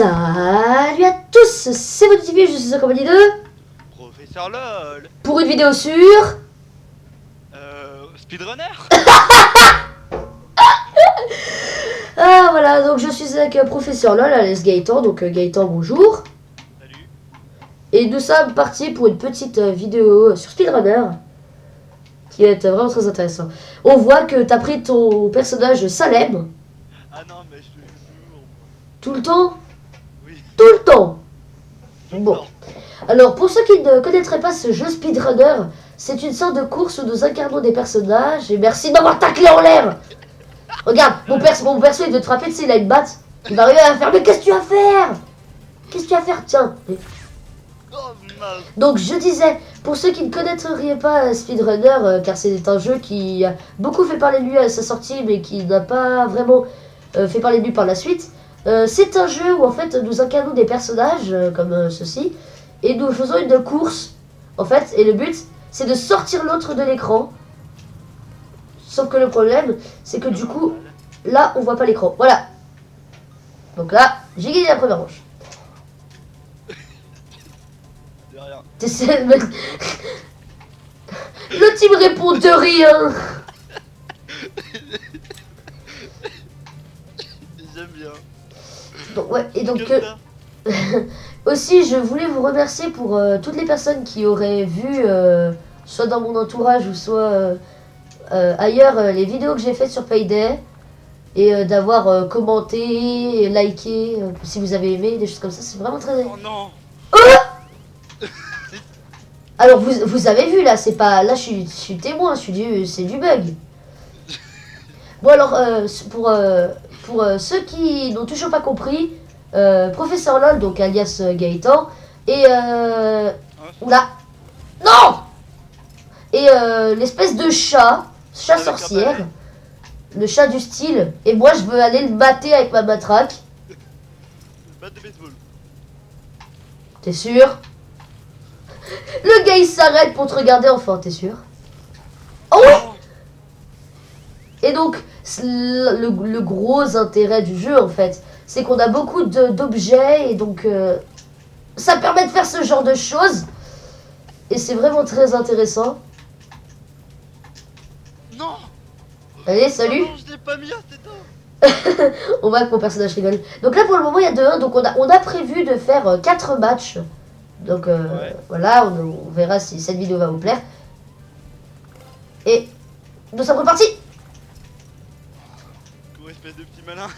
Salut à tous, c'est votre TV, je suis accompagné de Professeur LOL. pour une vidéo sur Speedrunner. Ah voilà, donc je suis avec Professeur LOL, alias Gaëtan, donc Gaëtan bonjour. Salut. Et nous sommes partis pour une petite vidéo sur Speedrunner qui est vraiment très intéressant. On voit que t'as pris ton personnage Salem Ah non mais je le joue toujours. tout le temps. Oui. Tout le temps. Bon. Non. Alors, pour ceux qui ne connaîtraient pas ce jeu Speedrunner, c'est une sorte de course où nous incarnons des personnages. Et merci de m'avoir taclé en l'air. Regarde, mon perso il veut te frapper, tu sais, il a une batte. Il va arriver à faire, mais qu'est-ce que tu vas faire? Qu'est-ce que tu vas faire? Tiens. Oh mince. Donc, je disais, pour ceux qui ne connaîtraient pas Speedrunner, car c'est un jeu qui a beaucoup fait parler de lui à sa sortie, mais qui n'a pas vraiment fait parler de lui par la suite. C'est un jeu où en fait nous incarnons des personnages comme ceci et nous faisons une course en fait, et le but c'est de sortir l'autre de l'écran. Sauf que le problème c'est que du coup là on voit pas l'écran. Voilà. Donc là j'ai gagné la première manche. De rien. Le team répond de rien. J'aime bien. Donc ouais, et donc Comme ça. aussi je voulais vous remercier pour toutes les personnes qui auraient vu soit dans mon entourage ou soit ailleurs les vidéos que j'ai faites sur Payday et d'avoir commenté, liké si vous avez aimé, des choses comme ça, c'est vraiment très... Oh non. Alors vous avez vu là, c'est pas... Là je suis témoin, c'est du bug. Bon alors pour ceux qui n'ont toujours pas compris, Professeur LOL, donc alias Gaëtan, et oula, non, et l'espèce de chat Avec un sorcière, balai. le chat du style, et moi je veux aller le battre avec ma matraque. Batte de baseball. T'es sûr? Le gars il s'arrête pour te regarder enfin, t'es sûr? Oh ouais. Oh. Et donc, le gros intérêt du jeu, en fait, c'est qu'on a beaucoup d'objets, et donc, ça permet de faire ce genre de choses. Et c'est vraiment très intéressant. Non. Allez, salut. Oh non, je l'ai pas mis assez tôt. On voit que mon personnage rigole. Donc là, pour le moment, il y a 2-1. Donc, on a prévu de faire 4 matchs. Donc, Ouais. voilà, on verra si cette vidéo va vous plaire. Et nous sommes repartis. Gros espèce de petit malin.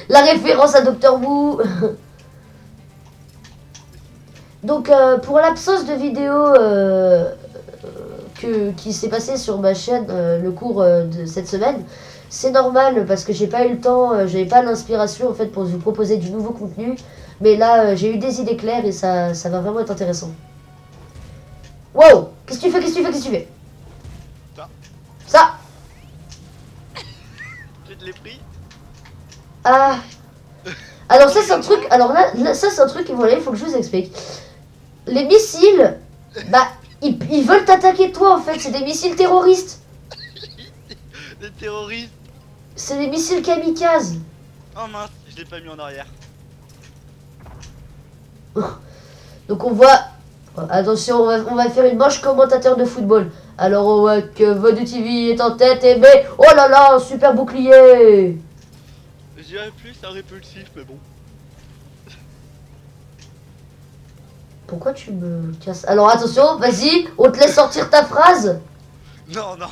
La référence à Docteur Who. Donc pour l'absence de vidéo qui s'est passée sur ma chaîne le cours de cette semaine, c'est normal parce que j'ai pas eu le temps, j'avais pas l'inspiration en fait pour vous proposer du nouveau contenu. Mais là j'ai eu des idées claires et ça va vraiment être intéressant. Wow, qu'est-ce que tu fais, qu'est-ce que tu fais, qu'est-ce que tu fais? Ça. Je te l'ai pris. Ah. Alors ça c'est un truc, alors là ça c'est un truc, et voilà, il faut que je vous explique. Les missiles, bah ils veulent t'attaquer toi en fait, c'est des missiles terroristes. Les terroristes. C'est des missiles kamikazes. Oh mince, je l'ai pas mis en arrière. Donc on voit, attention, on va faire une manche commentateur de football. Alors on voit que votre TV est en tête et mais, oh là là, super bouclier. Je dirais plus un répulsif, mais bon. Pourquoi tu me casses? Alors attention, vas-y, on te laisse sortir ta phrase. Non, non.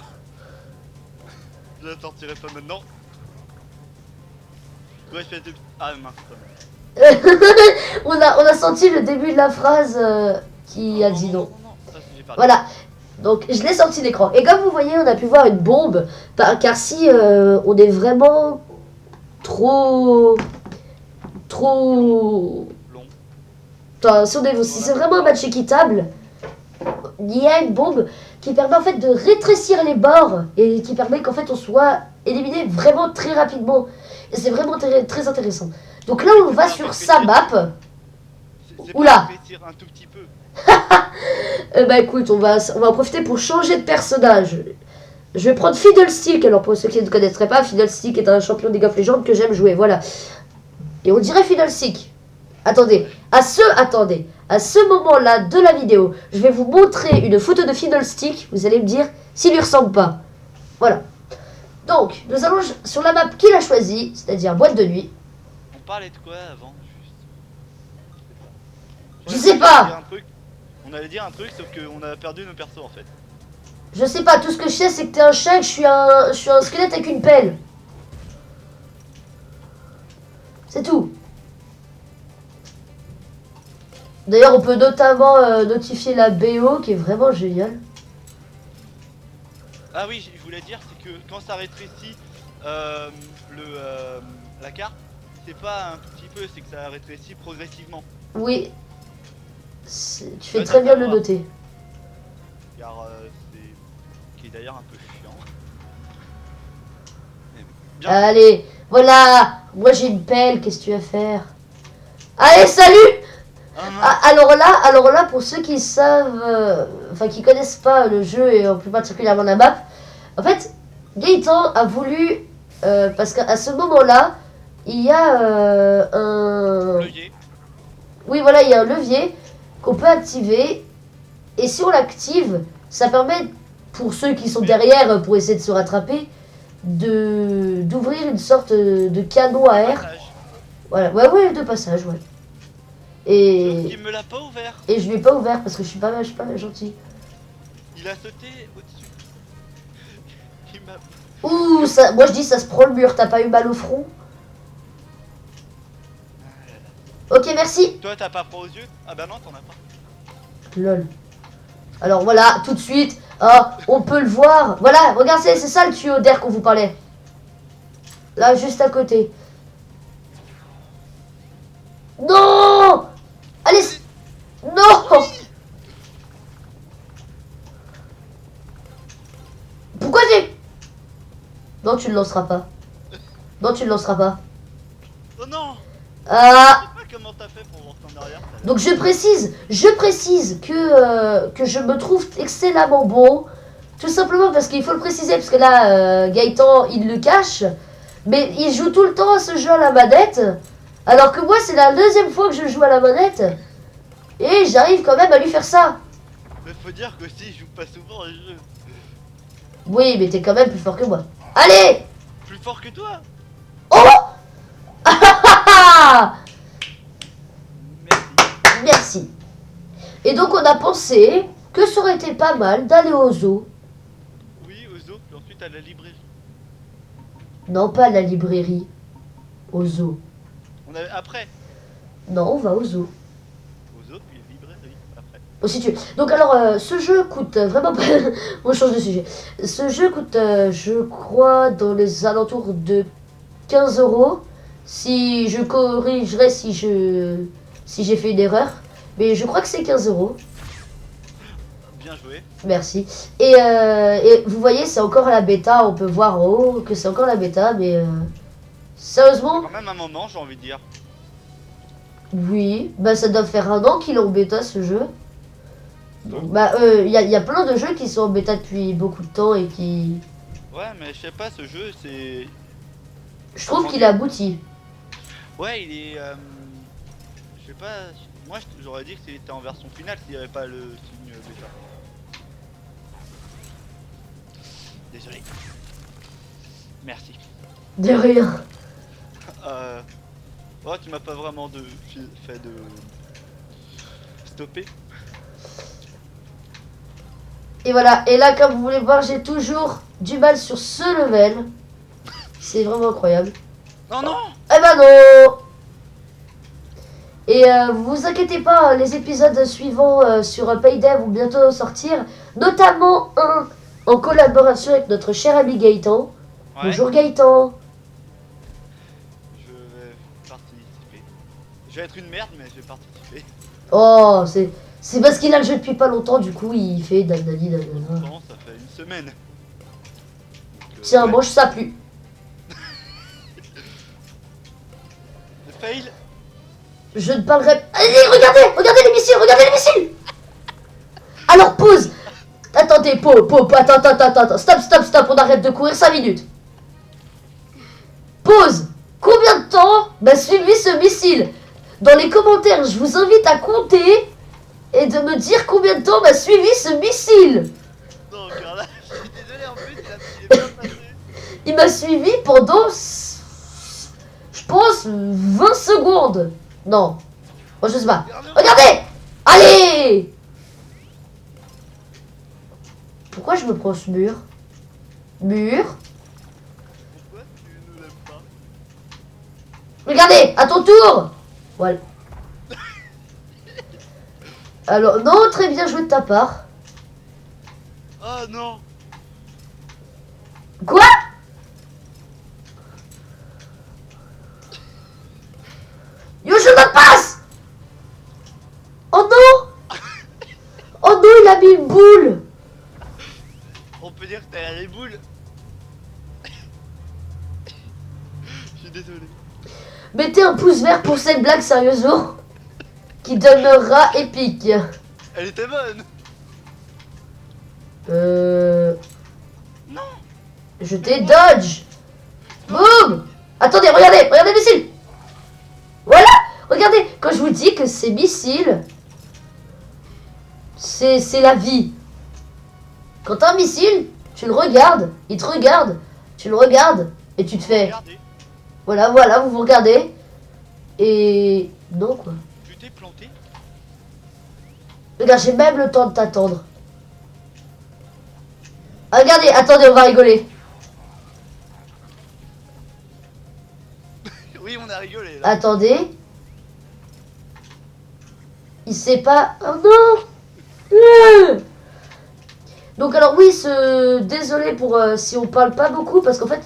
Je la sortirai pas maintenant. Gros espèce de... Ah mince, quand même. on a senti le début de la phrase qui a dit non. Ça, j'ai pas. Voilà, donc je l'ai sorti d'écran. Et comme vous voyez, on a pu voir une bombe. Car si on est vraiment trop... Long. Enfin, si c'est vraiment un match équitable, il y a une bombe qui permet en fait de rétrécir les bords et qui permet qu'en fait on soit éliminé vraiment très rapidement. Et c'est vraiment très intéressant. Donc là, on va sur sa map. C'est Oula. pas épaissir un tout petit peu. Bah écoute, on va en profiter pour changer de personnage. Je vais prendre Fiddlestick. Alors pour ceux qui ne connaîtraient pas, Fiddlestick est un champion League of Legends que j'aime jouer. Voilà. Et on dirait Fiddlestick. Attendez, à ce moment-là de la vidéo, je vais vous montrer une photo de Fiddlestick. Vous allez me dire s'il lui ressemble pas. Voilà. Donc, nous allons sur la map qu'il a choisie, c'est-à-dire boîte de nuit. On parlait de quoi avant? Je sais pas. On allait dire un truc, sauf qu'on a perdu nos persos en fait. Je sais pas, tout ce que je sais c'est que t'es un chien et que je suis un squelette avec une pelle. C'est tout. D'ailleurs, on peut notamment notifier la BO qui est vraiment géniale. Ah oui, je voulais dire, c'est que quand ça rétrécit la carte, c'est pas un petit peu, c'est que ça rétrécit progressivement. Oui. Tu fais très bien de le noter. Car c'est... qui est d'ailleurs un peu chiant. Bien. Allez, voilà. Moi j'ai une pelle, qu'est-ce que tu vas faire? Allez, salut! Alors là, pour ceux qui savent, enfin qui connaissent pas le jeu et en plus particulièrement la map, en fait, Gaëtan a voulu, parce qu'à ce moment-là, il y a un... Levier. Oui, voilà, il y a un levier qu'on peut activer. Et si on l'active, ça permet, pour ceux qui sont derrière, pour essayer de se rattraper, d'ouvrir une sorte de canon à air. Passage. Voilà, ouais, de passage, ouais. Sauf qu'il me l'a pas ouvert. Et je l'ai pas ouvert parce que je suis pas gentil. Il a sauté au-dessus. Il m'a... Ouh, ça, moi je dis ça se prend le mur, t'as pas eu mal au front? Ok, merci. Toi t'as pas froid aux yeux? Ah bah non, t'en as pas. Lol. Alors voilà, tout de suite, on peut le voir. Voilà, regarde, c'est ça le tuyau d'air qu'on vous parlait. Là, juste à côté. Non! Allez! Non! Pourquoi j'ai... Non, tu ne lanceras pas. Non, tu ne lanceras pas. Oh non! Ah! Je sais pas comment t'as fait pour voir ton arrière. Donc je précise que je me trouve excellemment bon. Tout simplement parce qu'il faut le préciser, parce que là, Gaëtan, il le cache. Mais il joue tout le temps à ce jeu à la manette. Alors que moi, c'est la deuxième fois que je joue à la manette. Et j'arrive quand même à lui faire ça. Mais faut dire que si, je joue pas souvent à jeu. Oui, mais t'es quand même plus fort que moi. Allez! Plus fort que toi? Oh! Merci. Merci. Et donc on a pensé que ça aurait été pas mal d'aller au zoo. Oui, au zoo, puis ensuite à la librairie. Non, pas à la librairie. Au zoo. On avait... Après, Non, on va au zoo. au zoo, puis librairie, après. Oh, si tu veux. Donc alors, ce jeu coûte vraiment pas... On change de sujet. Ce jeu coûte, je crois, dans les alentours de 15 €. Si je corrigerai si j'ai fait une erreur. Mais je crois que c'est 15 €. Bien joué. Merci. Et vous voyez, c'est encore la bêta. On peut voir en haut que c'est encore la bêta. Mais sérieusement, Quand même un moment, j'ai envie de dire. oui. Bah, ça doit faire 1 an qu'il est en bêta ce jeu. Donc, bah, y a plein de jeux qui sont en bêta depuis beaucoup de temps et qui... Ouais, mais je sais pas, ce jeu, c'est... Je trouve qu'il est abouti. Ouais, il est... Je sais pas... Moi, j'aurais dit que c'était en version finale s'il n'y avait pas le signe bêta. Désolé. Merci. De rien. Oh, tu m'as pas vraiment fait de... stopper. Et voilà. Et là, comme vous voulez voir, j'ai toujours du mal sur ce level. C'est vraiment incroyable. Non, non! Eh ben non! Et vous inquiétez pas, les épisodes suivants sur Payday vont bientôt sortir. Notamment un en collaboration avec notre cher ami Gaëtan. Ouais, Bonjour Gaëtan. je vais participer. Je vais être une merde, mais je vais participer. Oh, c'est parce qu'il a le jeu depuis pas longtemps, du coup il fait dadali dadala. Pourtant, ça fait une semaine. Donc, Tiens, ouais. mange ça plus. Le fail. Je ne parlerai... Allez, regardez les missiles. Alors pause. Attendez, attends, stop, on arrête de courir 5 minutes. Pause. Combien de temps m'a suivi ce dans les commentaires, je vous invite à compter et de me dire combien de temps m'a suivi ce missile. Non, Carla, je suis désolé, en plus, il est bien passé. Il m'a suivi pendant, je pense, 20 secondes. Non, moi je sais pas. Regardez. Allez. Pourquoi je me prends ce mur? Mur. Pourquoi tu nous l'aimes pas? Regardez, à ton tour. Voilà. Alors, non, très bien joué de ta part. Oh non. Quoi? Yo, je me passe. Oh non. Oh non, il a mis une boule. On peut dire que t'as les boules. Je suis désolé. Mettez un pouce vert pour cette blague sérieusement qui demeurera épique. Elle était bonne. Non. Je t'ai dodge. Boum. Attendez, regardez, regardez le missile. Voilà. Regardez, quand je vous dis que ces missiles, c'est la vie. Quand t'as un missile, tu le regardes, il te regarde, tu le regardes et tu te fais. Regardez, Voilà, voilà, vous vous regardez. Et non quoi. tu t'es planté. Regarde, j'ai même le temps de t'attendre. Ah, regardez, attendez, on va rigoler. Oui, on a rigolé là. Attendez. Il sait pas. Oh non. Donc alors oui, désolé pour si on parle pas beaucoup parce qu'en fait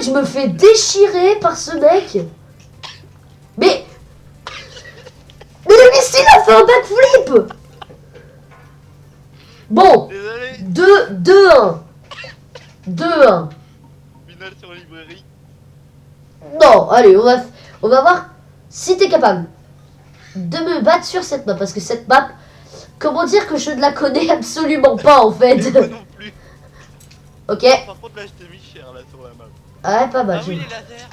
je me fais déchirer par ce mec. Mais le missile a fait un backflip. Bon, Désolé. 2-1. 2-1. Final sur librairie. Non, allez, on va voir si t'es capable de me battre sur cette map. Parce que cette map, comment dire que je ne la connais absolument pas en fait. Et moi non plus. Ok. Par contre, là, je t'ai mis cher là sur la map. Ah ouais, pas mal. Ah oui, les lasers.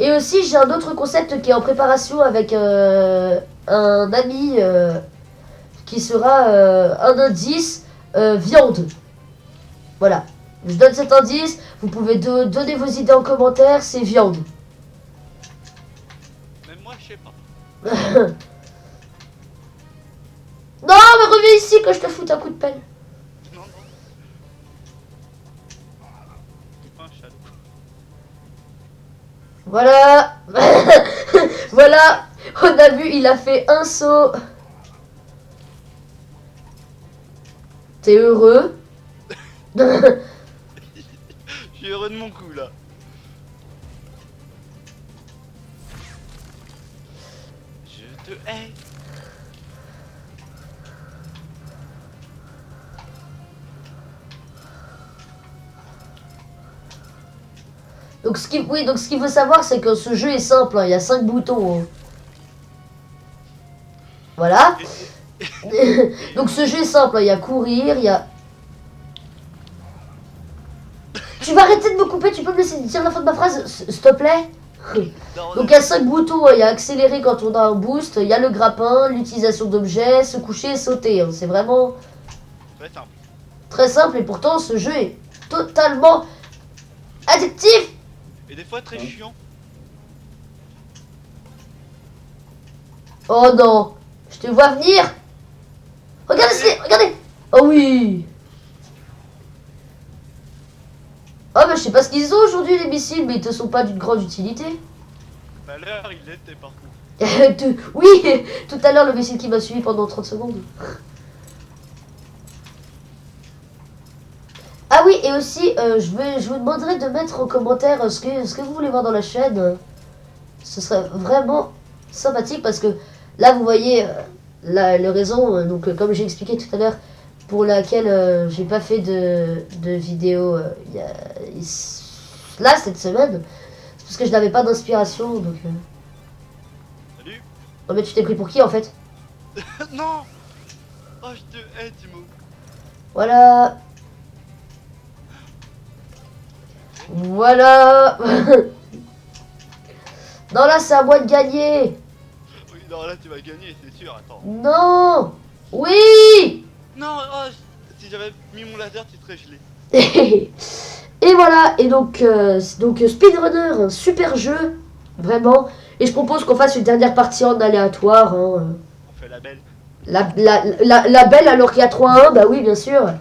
Et aussi, j'ai un autre concept qui est en préparation avec un ami qui sera un indice viande. Voilà. Je donne cet indice. Vous pouvez donner vos idées en commentaire. C'est viande. Même moi, je sais pas. Non, mais reviens ici que je te foute un coup de pelle. Non, non. C'est pas un shadow. Voilà. Voilà. On a vu, il a fait un saut. T'es heureux? Je suis heureux de mon coup là. Je te hais. Donc ce qu'il faut savoir, c'est que ce jeu est simple. Hein. Il y a 5 boutons. Hein. Voilà. Donc ce jeu est simple. Hein. Il y a courir, il y a... Tu vas arrêter de me couper, tu peux me laisser dire la fin de ma phrase, s'il te plaît? Non, Donc il y a 5 boutons, hein. Il y a accélérer quand on a un boost, il y a le grappin, l'utilisation d'objets, se coucher et sauter. Hein. C'est vraiment très simple. très simple et pourtant ce jeu est totalement addictif. Et des fois très chiant. Oh non, je te vois venir. Regardez, regardez. Oh oui. Oh mais je sais pas ce qu'ils ont aujourd'hui les missiles, mais ils te sont pas d'une grande utilité. Tout à l'heure, il l'était par contre. Oui, tout à l'heure le missile qui m'a suivi pendant 30 secondes. Ah oui, et aussi, je vous demanderai de mettre en commentaire ce que vous voulez voir dans la chaîne. Ce serait vraiment sympathique parce que là, vous voyez le raison, donc comme j'ai expliqué tout à l'heure, pour laquelle j'ai pas fait de vidéo là cette semaine, c'est parce que je n'avais pas d'inspiration. Donc, Salut. Oh, mais tu t'es pris pour qui en fait? Non. Oh, je te hais, Timo. Voilà. Voilà. Non, là, c'est à moi de gagner. Oui, non, là tu vas gagner, c'est sûr, attends. Non. Oui. Non, oh, si j'avais mis mon laser, tu serais gelé. Et voilà. Et donc Speedrunner, un super jeu. Vraiment. Et je propose qu'on fasse une dernière partie en aléatoire. Hein. On fait la belle. La belle alors qu'il y a 3-1. Bah oui, bien sûr.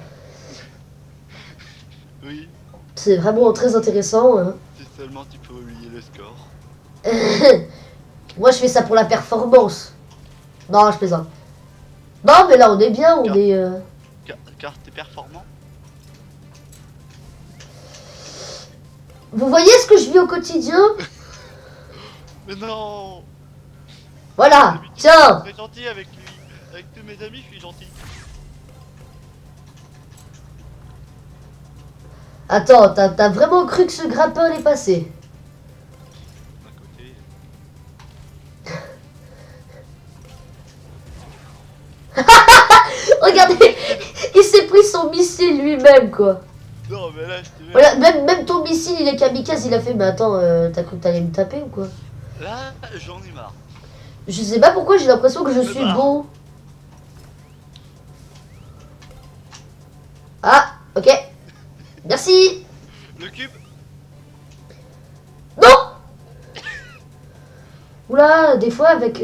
Oui, C'est vraiment très intéressant. Hein. si seulement tu peux oublier le score. Moi, je fais ça pour la performance. Non, je plaisante. Non, mais là, on est bien, on est... Car t'es performant. Vous voyez ce que je vis au quotidien? Mais non. Voilà, D'habitude, tiens. je suis très gentil avec lui. Avec tous mes amis, je suis gentil. Attends, t'as vraiment cru que ce grappin allait passer? D'un côté. Regardez, il s'est pris son missile lui-même, quoi. Non, mais là, je te Voilà, même ton missile, il est kamikaze, il a fait, mais attends, t'as cru que t'allais me taper ou quoi? Là, j'en ai marre. Je sais pas pourquoi, j'ai l'impression que je suis bah. bon. Ah, ok. Merci. Le cube. Non. Oula, des fois, avec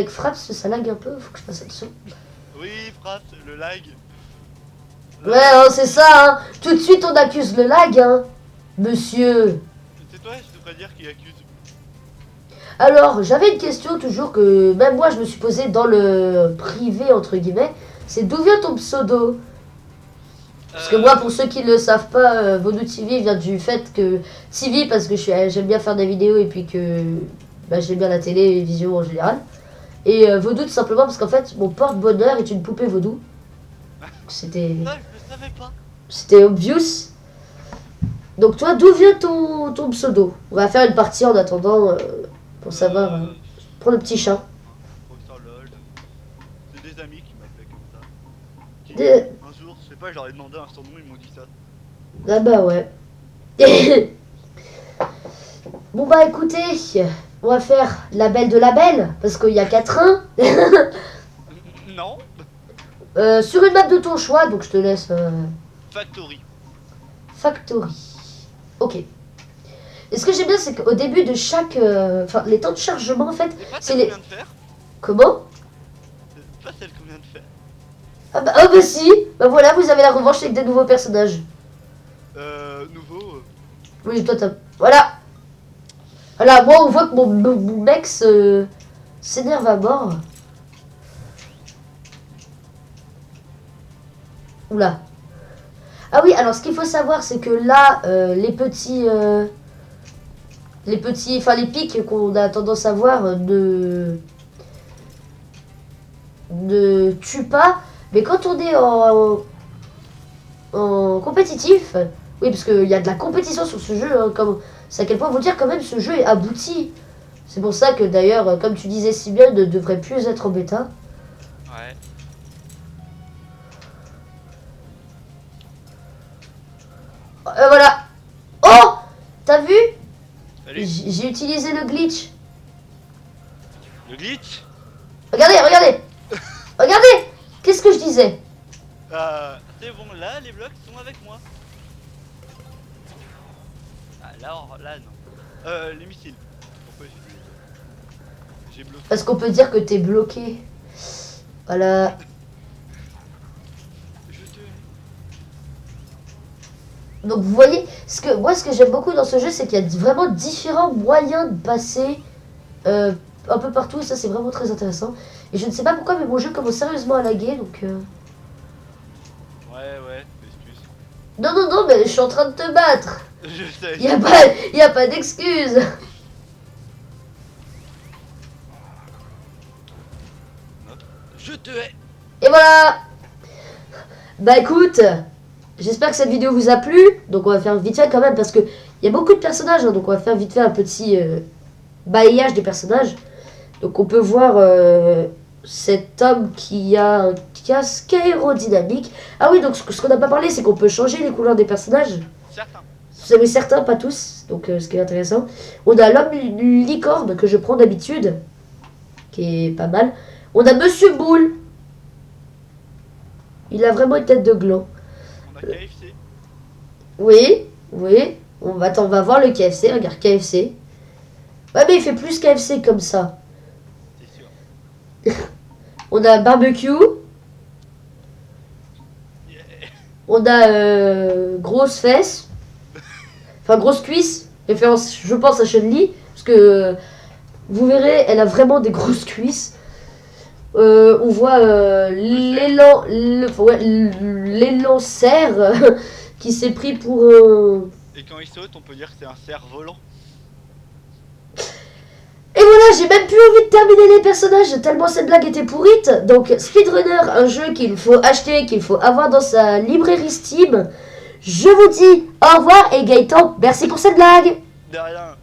Fraps, ça lag un peu, faut que je fasse attention. Oui, frappe, le lag. Ouais, hein, c'est ça, hein. Tout de suite, on accuse le lag, hein. Monsieur. C'est toi, je devrais dire qui accuse. Alors, j'avais une question toujours que même moi, je me suis posée dans le privé, entre guillemets. C'est d'où vient ton pseudo? Parce que moi, pour ceux qui ne le savent pas, Vodou TV vient du fait que... TV, parce que j'aime bien faire des vidéos et puis que bah, j'aime bien la télé et les vidéos en général. Et Vodou, tout simplement, parce qu'en fait, mon porte-bonheur est une poupée Vodou. C'était... Ça, je le savais pas. C'était obvious. Donc toi, d'où vient ton pseudo? On va faire une partie en attendant pour savoir. Pour le petit chat. Professeur LOL. C'est des amis qui m'appelaient comme ça. Qui, Des- un jour, je sais pas, je leur ai demandé un surnom, ils m'ont dit ça. Ah bah ouais. Bon bah écoutez, on va faire la belle de la belle, parce qu'il y a 4-1. Non. Sur une map de ton choix, donc je te laisse Factory. Factory. Ok. Et ce que j'aime bien, c'est qu'au début de chaque... Enfin, les temps de chargement, en fait, C'est pas c'est celle les... qu'on vient de faire. Comment? C'est pas celle qu'on vient de faire. Ah bah si. Bah voilà, vous avez la revanche avec des nouveaux personnages. Nouveau. Oui, toi t'as... Voilà. Voilà, moi on voit que mon mec s'énerve à mort. Oula. Ah oui, alors ce qu'il faut savoir, c'est que là, les petits... Enfin les pics qu'on a tendance à voir ne tuent pas. Mais quand on est en compétitif, oui, parce qu'il y a de la compétition sur ce jeu, hein, comme c'est à quel point vous dire quand même ce jeu est abouti. C'est pour ça que d'ailleurs, comme tu disais si bien, ne devrait plus être en bêta. Ouais. Voilà. Oh, t'as vu? Salut. J'ai utilisé le glitch. Le glitch. Regardez, regardez. Regardez. Qu'est-ce que je disais? C'est bon, là, les blocs sont avec moi. Ah, là, non. Les missiles. Pourquoi j'ai bloqué? Parce qu'on peut dire que t'es bloqué. Voilà. Je te... Donc vous voyez, moi ce que j'aime beaucoup dans ce jeu, c'est qu'il y a vraiment différents moyens de passer un peu partout. Ça c'est vraiment très intéressant. Et je ne sais pas pourquoi, mais mon jeu commence sérieusement à laguer. Donc Ouais, excuse. non, non, non, mais je suis en train de te battre. Je sais. Il y a pas d'excuse. Je te hais. Et voilà. Bah écoute, j'espère que cette vidéo vous a plu. Donc on va faire vite fait quand même parce que il y a beaucoup de personnages. Hein, donc on va faire vite fait un petit balayage des personnages. Donc on peut voir cet homme qui a un casque aérodynamique. Ah oui, donc ce qu'on n'a pas parlé, c'est qu'on peut changer les couleurs des personnages. Certains. Oui, certains, pas tous, donc ce qui est intéressant. On a l'homme licorne que je prends d'habitude, qui est pas mal. On a Monsieur Boule. Il a vraiment une tête de gland. On a KFC. Oui, oui. Attends, on va voir le KFC. Regarde, KFC. Ouais, mais il fait plus KFC comme ça. C'est sûr. On a barbecue. Yeah. On a grosse fesse. Enfin, grosse cuisse. Référence, je pense, à Chun-Li. Parce que vous verrez, elle a vraiment des grosses cuisses. On voit l'élan cerf qui s'est pris pour Et quand il saute, on peut dire que c'est un cerf volant. Et voilà, j'ai même plus envie de terminer les personnages tellement cette blague était pourrite. Donc Speedrunner, un jeu qu'il faut acheter, qu'il faut avoir dans sa librairie Steam. Je vous dis au revoir et Gaëtan, merci pour cette blague. De rien.